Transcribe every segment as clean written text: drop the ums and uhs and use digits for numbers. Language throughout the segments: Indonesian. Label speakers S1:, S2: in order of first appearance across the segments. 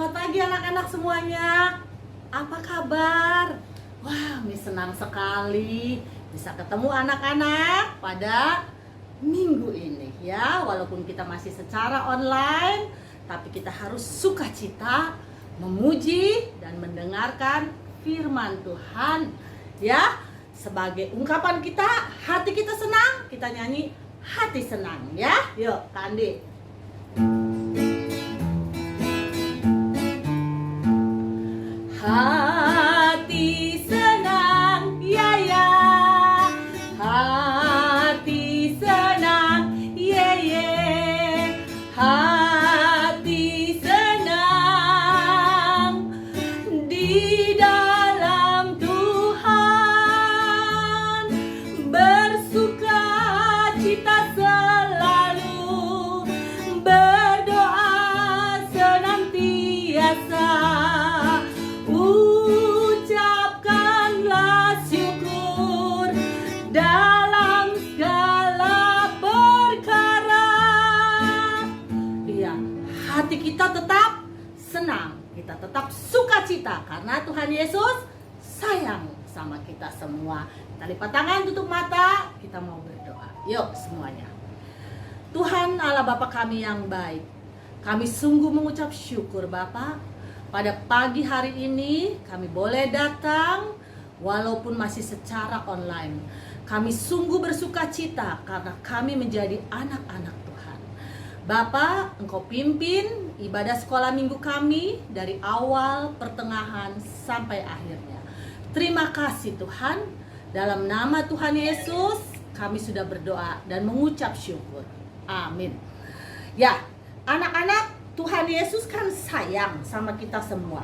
S1: Selamat pagi anak-anak semuanya. Apa kabar? Wah, Miss senang sekali bisa ketemu anak-anak pada minggu ini ya. Walaupun kita masih secara online, tapi kita harus sukacita memuji dan mendengarkan firman Tuhan ya. Sebagai ungkapan kita, hati kita senang, kita nyanyi hati senang ya. Yuk, Kak Andi. Hati senang ya ya, hati senang ye ye, hati senang di dalam Tuhan, bersuka cita selalu, berdoa senantiasa. Ucapkanlah syukur dalam segala perkara. Iya, hati kita tetap senang, kita tetap sukacita karena Tuhan Yesus sayang sama kita semua. Kita lipat tangan, tutup mata, kita mau berdoa. Yuk semuanya. Tuhan Allah Bapa kami yang baik, kami sungguh mengucap syukur Bapa. Pada pagi hari ini kami boleh datang walaupun masih secara online. Kami sungguh bersuka cita karena kami menjadi anak-anak Tuhan. Bapa, Engkau pimpin ibadah sekolah minggu kami dari awal, pertengahan, sampai akhirnya. Terima kasih Tuhan. Dalam nama Tuhan Yesus kami sudah berdoa dan mengucap syukur. Amin. Ya, anak-anak, Tuhan Yesus kan sayang sama kita semua,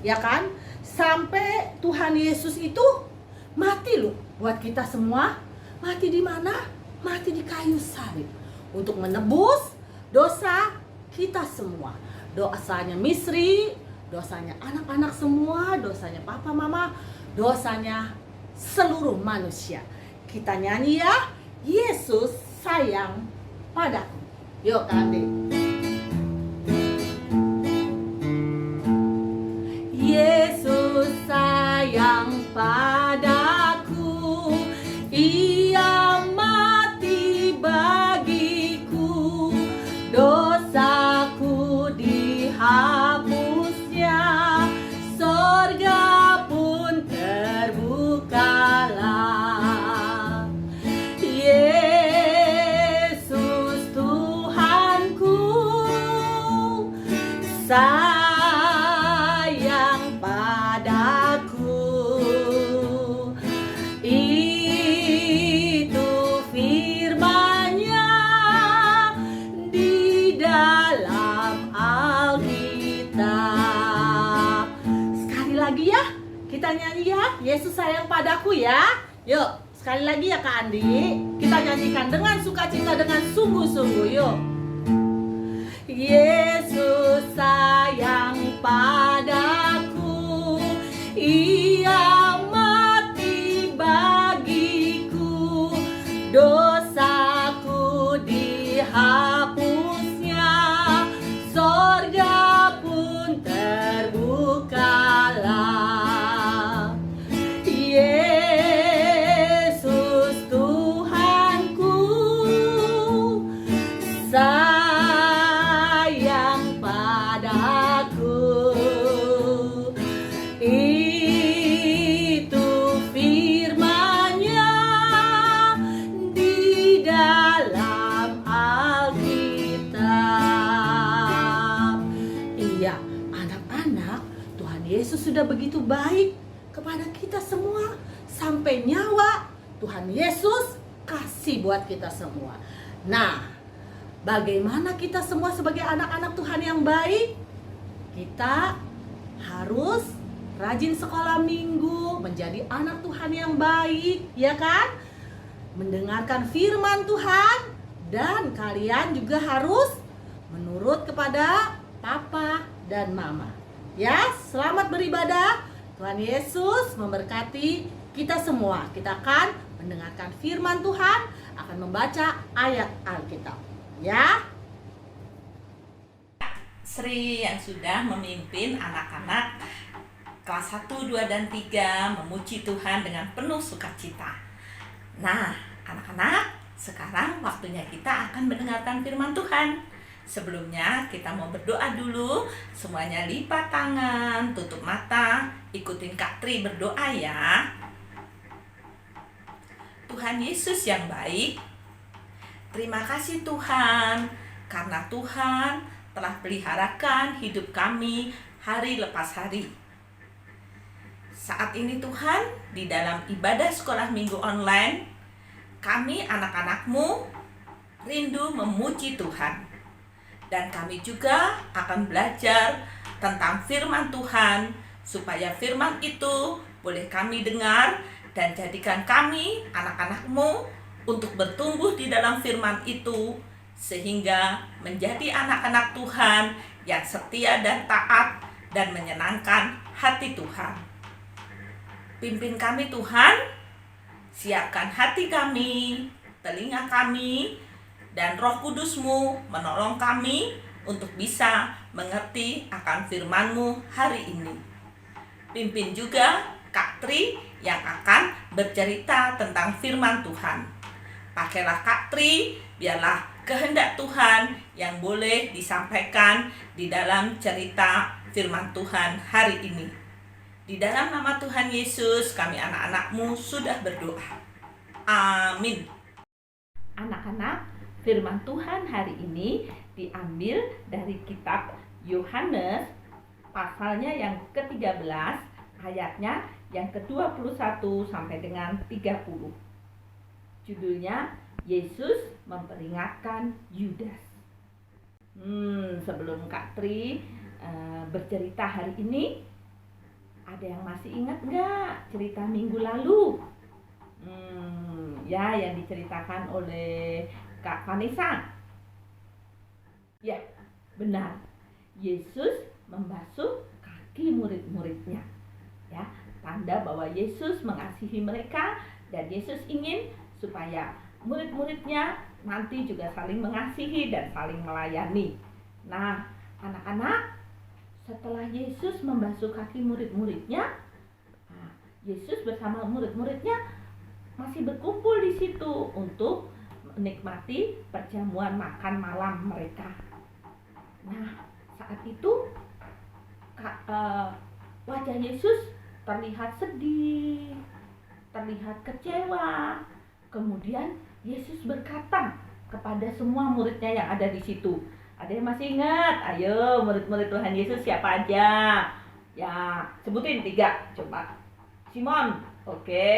S1: ya kan? Sampai Tuhan Yesus itu mati loh buat kita semua. Mati di mana? Mati di kayu salib untuk menebus dosa kita semua. Dosanya Misri, dosanya anak-anak semua, dosanya papa mama, dosanya seluruh manusia. Kita nyanyi ya, Yesus sayang padaku. Yuk Kak Andi. Yesus sayang padaku, Ia mati bagiku, dosaku dihapusnya, sorga pun terbukalah. Yesus Tuhanku, sayang padaku, itu firman-Nya di dalam Alkitab. Sekali lagi ya, kita nyanyi ya, Yesus sayang padaku ya. Yuk, sekali lagi ya Kak Andi, kita nyanyikan dengan sukacita, dengan sungguh-sungguh. Yuk. Yesus sayang padaku, Ia mati bagiku, dosaku dihapusnya, sorga pun terbukalah. Yesus Tuhanku, sayang padaku, itu firman-Nya di dalam Alkitab. Iya, anak-anak, Tuhan Yesus sudah begitu baik kepada kita semua, sampai nyawa Tuhan Yesus kasih buat kita semua. Nah, bagaimana kita semua sebagai anak-anak Tuhan yang baik? Kita harus rajin sekolah minggu, menjadi anak Tuhan yang baik, ya kan? Mendengarkan firman Tuhan, dan kalian juga harus menurut kepada papa dan mama. Ya, selamat beribadah. Tuhan Yesus memberkati kita semua. Kita akan mendengarkan firman Tuhan, akan membaca ayat Alkitab. Ya.
S2: Sri yang sudah memimpin anak-anak kelas 1, 2, dan 3 memuji Tuhan dengan penuh sukacita. Nah, anak-anak, sekarang waktunya kita akan mendengarkan firman Tuhan. Sebelumnya kita mau berdoa dulu. Semuanya lipat tangan, tutup mata, ikutin Kak Tri berdoa ya. Tuhan Yesus yang baik, terima kasih Tuhan, karena Tuhan telah peliharakan hidup kami hari lepas hari. Saat ini Tuhan, di dalam ibadah sekolah minggu online, kami anak-anak-Mu rindu memuji Tuhan. Dan kami juga akan belajar tentang firman Tuhan, supaya firman itu boleh kami dengar dan jadikan kami, anak-anak-Mu, untuk bertumbuh di dalam firman itu, sehingga menjadi anak-anak Tuhan yang setia dan taat dan menyenangkan hati Tuhan. Pimpin kami Tuhan, siapkan hati kami, telinga kami, dan Roh Kudus-Mu menolong kami untuk bisa mengerti akan firman-Mu hari ini. Pimpin juga Kak Tri yang akan bercerita tentang firman Tuhan. Pakailah Kak Tri, biarlah kehendak Tuhan yang boleh disampaikan di dalam cerita firman Tuhan hari ini. Di dalam nama Tuhan Yesus, kami anak-anak-Mu sudah berdoa. Amin. Anak-anak, firman Tuhan hari ini diambil dari kitab Yohanes, pasalnya yang ke-13, ayatnya yang ke-21 sampai dengan 30. Judulnya, Yesus memperingatkan Yudas. Sebelum Kak Tri bercerita hari ini, ada yang masih ingat nggak cerita minggu lalu? Ya, yang diceritakan oleh Kak Vanessa. Ya, benar. Yesus membasuh kaki murid-muridnya. Ya, tanda bahwa Yesus mengasihi mereka dan Yesus ingin supaya murid-muridnya nanti juga saling mengasihi dan saling melayani. Nah, anak-anak, setelah Yesus membasuh kaki murid-muridnya, Yesus bersama murid-muridnya masih berkumpul di situ untuk menikmati perjamuan makan malam mereka. Nah, saat itu wajah Yesus terlihat sedih, terlihat kecewa. Kemudian Yesus berkata kepada semua muridnya yang ada di situ. Ada yang masih ingat? Ayo, murid-murid Tuhan Yesus siapa aja? Ya, sebutin 3, coba. Simon, oke.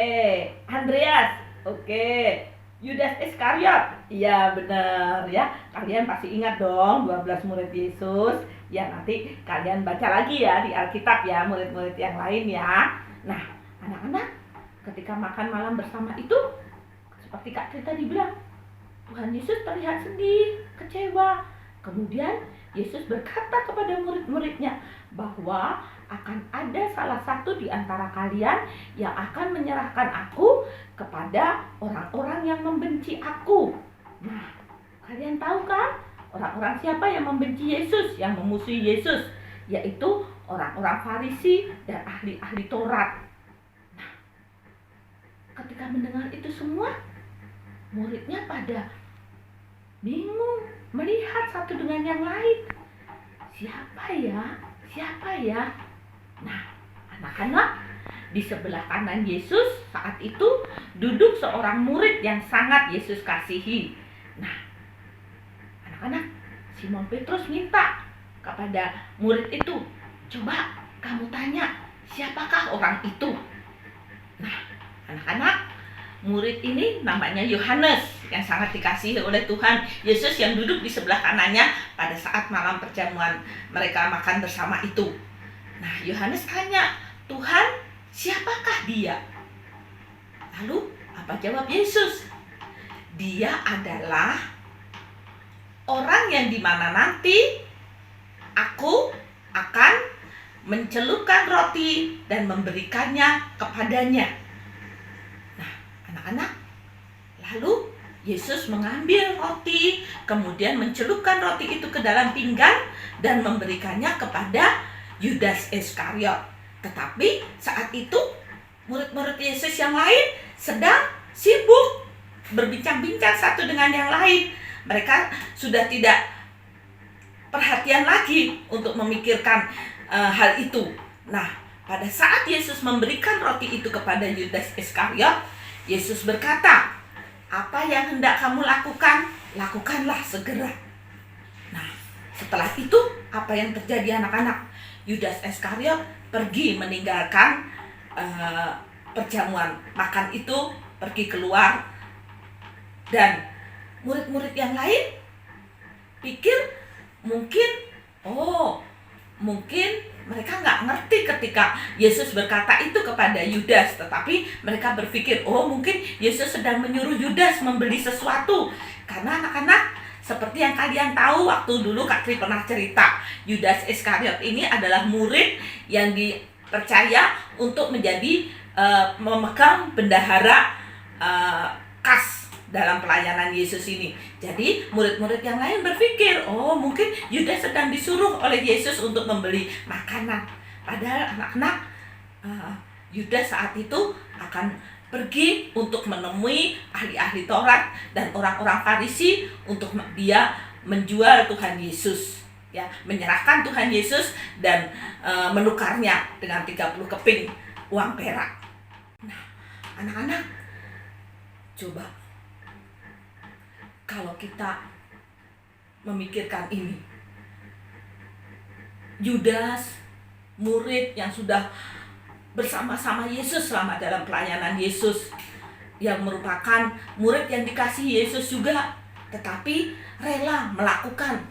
S2: Andreas, oke. Yudas Iskariot, iya benar ya. Kalian pasti ingat dong 12 murid Yesus. Ya, nanti kalian baca lagi ya di Alkitab ya, murid-murid yang lain ya. Nah, anak-anak, ketika makan malam bersama itu, seperti Kak Tri tadi bilang, Tuhan Yesus terlihat sedih, kecewa. Kemudian Yesus berkata kepada murid-muridnya bahwa akan ada salah satu di antara kalian yang akan menyerahkan aku kepada orang-orang yang membenci aku. Nah, kalian tahu kan orang-orang siapa yang membenci Yesus, yang memusuhi Yesus? Yaitu orang-orang Farisi dan ahli-ahli Taurat. Nah, ketika mendengar itu semua, muridnya pada bingung, melihat satu dengan yang lain. Siapa ya? Nah, anak-anak, di sebelah kanan Yesus saat itu duduk seorang murid yang sangat Yesus kasihi. Nah, anak-anak, Simon Petrus minta kepada murid itu, coba kamu tanya, siapakah orang itu? Nah, anak-anak, murid ini namanya Yohanes yang sangat dikasihi oleh Tuhan Yesus yang duduk di sebelah kanannya pada saat malam perjamuan mereka makan bersama itu. Nah, Yohanes tanya, Tuhan, siapakah dia? Lalu apa jawab Yesus? Dia adalah orang yang dimana nanti aku akan mencelupkan roti dan memberikannya kepadanya. Nah, anak-anak, lalu Yesus mengambil roti, kemudian mencelupkan roti itu ke dalam pinggan dan memberikannya kepada Yudas Iskariot. Tetapi saat itu murid-murid Yesus yang lain sedang sibuk berbincang-bincang satu dengan yang lain. Mereka sudah tidak perhatian lagi untuk memikirkan hal itu. Nah, pada saat Yesus memberikan roti itu kepada Yudas Iskariot, Yesus berkata, "Apa yang hendak kamu lakukan, lakukanlah segera." Nah, setelah itu apa yang terjadi anak-anak? Yudas Iskariot pergi meninggalkan perjamuan makan itu, pergi keluar, dan murid-murid yang lain pikir mungkin mereka nggak ngerti ketika Yesus berkata itu kepada Yudas, tetapi mereka berpikir, mungkin Yesus sedang menyuruh Yudas membeli sesuatu. Karena anak-anak, seperti yang kalian tahu, waktu dulu Kak Tri pernah cerita, Yudas Iskariot ini adalah murid yang dipercaya untuk menjadi memegang bendahara kas dalam pelayanan Yesus ini. Jadi murid-murid yang lain berpikir, mungkin Yudas sedang disuruh oleh Yesus untuk membeli makanan. Padahal anak-anak, Yudas saat itu akan pergi untuk menemui ahli-ahli Taurat dan orang-orang Farisi untuk dia menjual Tuhan Yesus, ya, menyerahkan Tuhan Yesus dan menukarnya dengan 30 keping uang perak. Nah, anak-anak, coba kalau kita memikirkan ini, Yudas, murid yang sudah bersama-sama Yesus selama dalam pelayanan Yesus, yang merupakan murid yang dikasihi Yesus juga, tetapi rela melakukan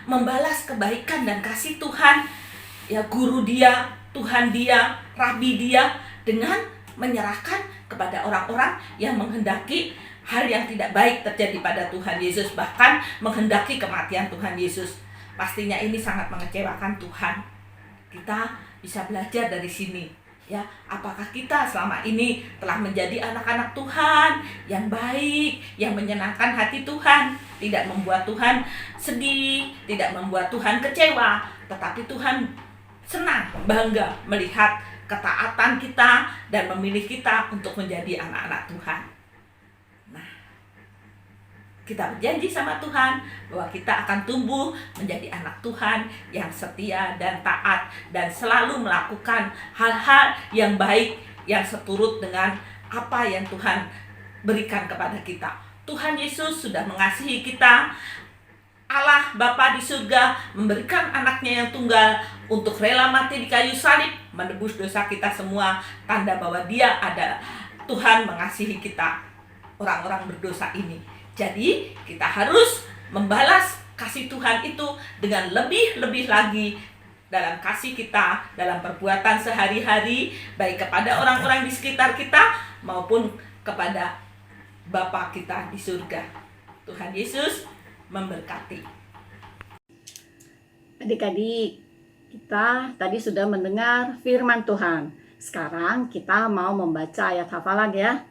S2: membalas kebaikan dan kasih Tuhan, ya, guru dia, Tuhan dia, rabi dia, dengan menyerahkan kepada orang-orang yang menghendaki hal yang tidak baik terjadi pada Tuhan Yesus, bahkan menghendaki kematian Tuhan Yesus. Pastinya ini sangat mengecewakan Tuhan. Kita bisa belajar dari sini, ya. Apakah kita selama ini telah menjadi anak-anak Tuhan yang baik, yang menyenangkan hati Tuhan, tidak membuat Tuhan sedih, tidak membuat Tuhan kecewa, tetapi Tuhan senang, bangga melihat ketaatan kita dan memilih kita untuk menjadi anak-anak Tuhan. Kita berjanji sama Tuhan bahwa kita akan tumbuh menjadi anak Tuhan yang setia dan taat, dan selalu melakukan hal-hal yang baik yang seturut dengan apa yang Tuhan berikan kepada kita. Tuhan Yesus sudah mengasihi kita. Allah Bapa di surga memberikan anaknya yang tunggal untuk rela mati di kayu salib, menebus dosa kita semua, tanda bahwa Dia ada, Tuhan mengasihi kita, orang-orang berdosa ini. Jadi kita harus membalas kasih Tuhan itu dengan lebih-lebih lagi dalam kasih kita, dalam perbuatan sehari-hari, baik kepada orang-orang di sekitar kita maupun kepada Bapa kita di surga. Tuhan Yesus memberkati.
S1: Adik-adik, kita tadi sudah mendengar firman Tuhan. Sekarang kita mau membaca ayat hafalan, ya.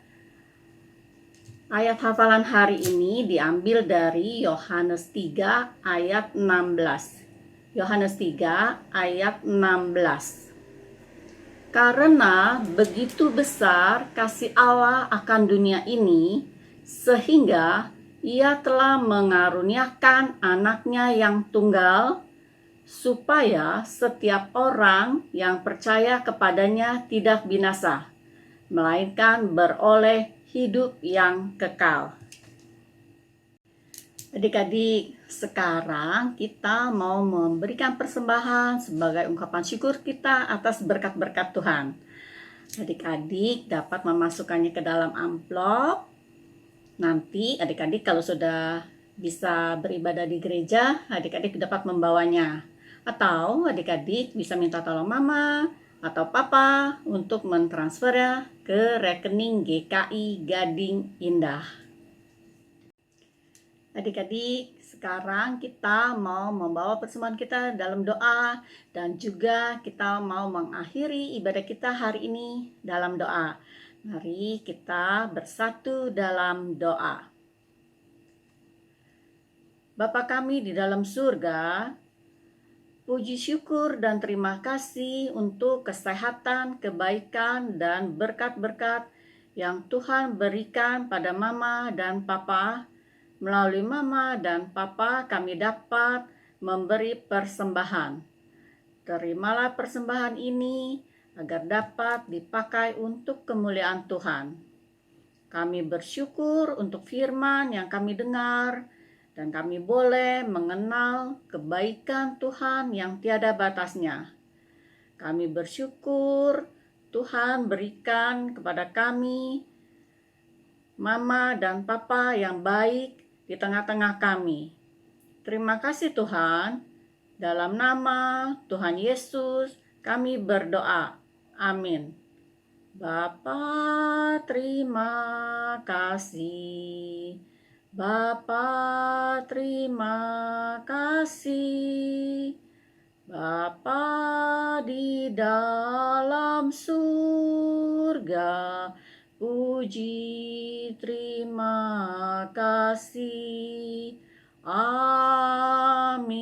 S1: Ayat hafalan hari ini diambil dari Yohanes 3 ayat 16. Yohanes 3 ayat 16. Karena begitu besar kasih Allah akan dunia ini, sehingga Ia telah mengaruniakan anaknya yang tunggal, supaya setiap orang yang percaya kepadanya tidak binasa, melainkan beroleh hidup yang kekal. Adik-adik, sekarang kita mau memberikan persembahan sebagai ungkapan syukur kita atas berkat-berkat Tuhan. Adik-adik dapat memasukkannya ke dalam amplop. Nanti adik-adik kalau sudah bisa beribadah di gereja, adik-adik dapat membawanya. Atau adik-adik bisa minta tolong mama atau papa untuk mentransfernya ke rekening GKI Gading Indah. Adik-adik, sekarang kita mau membawa persembahan kita dalam doa, dan juga kita mau mengakhiri ibadah kita hari ini dalam doa.
S3: Mari kita bersatu dalam doa. Bapa kami di dalam surga, puji syukur dan terima kasih untuk kesehatan, kebaikan, dan berkat-berkat yang Tuhan berikan pada Mama dan Papa. Melalui Mama dan Papa kami dapat memberi persembahan. Terimalah persembahan ini agar dapat dipakai untuk kemuliaan Tuhan. Kami bersyukur untuk firman yang kami dengar, dan kami boleh mengenal kebaikan Tuhan yang tiada batasnya. Kami bersyukur Tuhan berikan kepada kami Mama dan Papa yang baik di tengah-tengah kami. Terima kasih Tuhan. Dalam nama Tuhan Yesus kami berdoa. Amin. Bapa, terima kasih. Bapa, terima kasih. Bapa di dalam surga, puji terima kasih. Amin.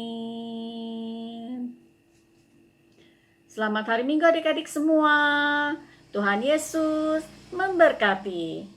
S3: Selamat hari Minggu adik-adik semua. Tuhan Yesus memberkati.